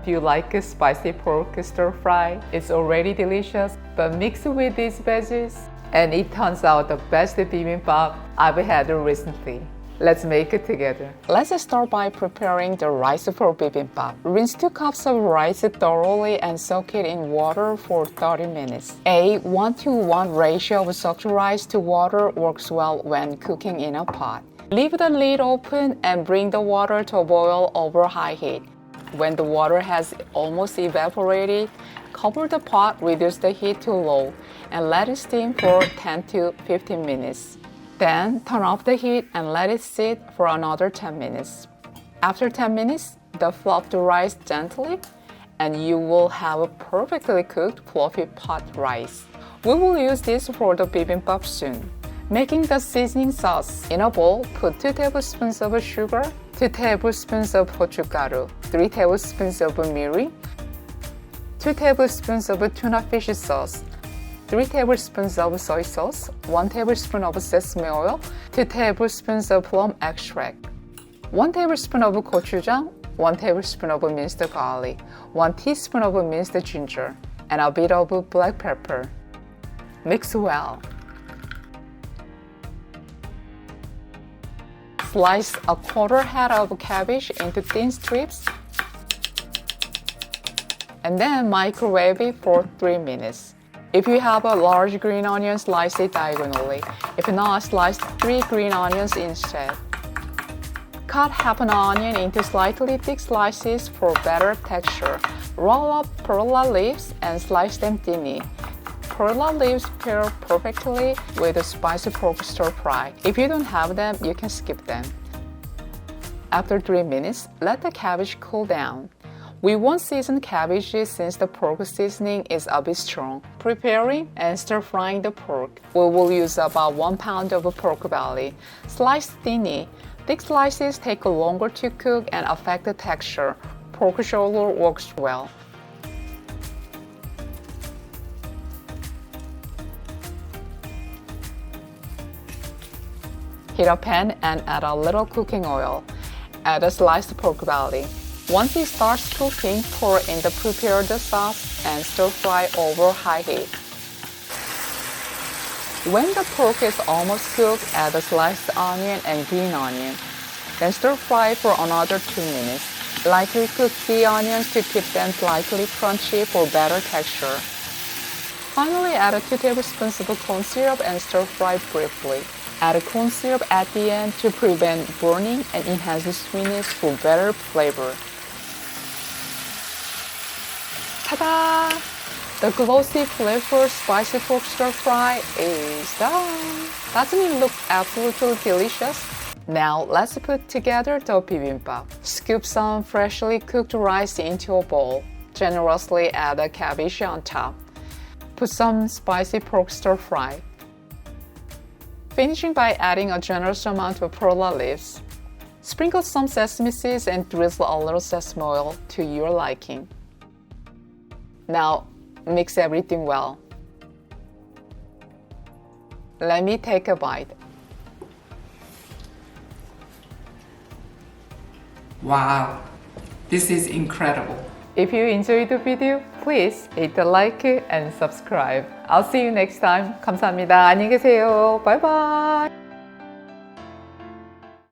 Do you like a spicy pork stir fry? It's already delicious, but mix it with these veggies, and it turns out the best bibimbap I've had recently. Let's make it together. Let's start by preparing the rice for bibimbap. Rinse 2 cups of rice thoroughly and soak it in water for 30 minutes. A 1:1 ratio of soaked rice to water works well when cooking in a pot. Leave the lid open and bring the water to a boil over high heat. When the water has almost evaporated, cover the pot, reduce the heat to low, and let it steam for 10 to 15 minutes. Then turn off the heat and let it sit for another 10 minutes. After 10 minutes, fluff the rice gently, and you will have a perfectly cooked fluffy pot rice. We will use this for the bibimbap soon. Making the seasoning sauce. In a bowl, put 2 tablespoons of sugar, 2 tablespoons of gochugaru, 3 tablespoons of mirim, 2 tablespoons of tuna fish sauce, 3 tablespoons of soy sauce, 1 tablespoon of sesame oil, 2 tablespoons of plum extract, 1 tablespoon of gochujang, 1 tablespoon of minced garlic, 1 teaspoon of minced ginger, and a bit of black pepper. Mix well. Slice a quarter head of cabbage into thin strips, and then microwave it for 3 minutes. If you have a large green onion, slice it diagonally. If not, slice 3 green onions instead. Cut half an onion into slightly thick slices for better texture. Roll up perilla leaves and slice them thinly. Perilla leaves pair perfectly with a spicy pork stir fry. If you don't have them, you can skip them. After 3 minutes, let the cabbage cool down. We won't season cabbages since the pork seasoning is a bit strong. Preparing and stir-frying the pork. We will use about 1 pound of pork belly. Slice thinly. Thick slices take longer to cook and affect the texture. Pork shoulder works well. Heat a pan and add a little cooking oil. Add a sliced pork belly. Once it starts cooking, pour in the prepared sauce and stir fry over high heat. When the pork is almost cooked, add a sliced onion and green onion. Then stir fry for another 2 minutes. Lightly cook the onions to keep them slightly crunchy for better texture. Finally, add 2 tablespoons of corn syrup and stir fry briefly. Add corn syrup at the end to prevent burning and enhance the sweetness for better flavor. Ta-da! The glossy flavor spicy pork stir fry is done. Doesn't it look absolutely delicious? Now let's put together the bibimbap. Scoop some freshly cooked rice into a bowl. Generously add a cabbage on top. Put some spicy pork stir fry. Finishing by adding a generous amount of perilla leaves. Sprinkle some sesame seeds and drizzle a little sesame oil to your liking. Now, mix everything well. Let me take a bite. Wow, this is incredible. If you enjoyed the video, please hit the like and subscribe. I'll see you next time. 감사합니다. 안녕히 계세요. Bye bye.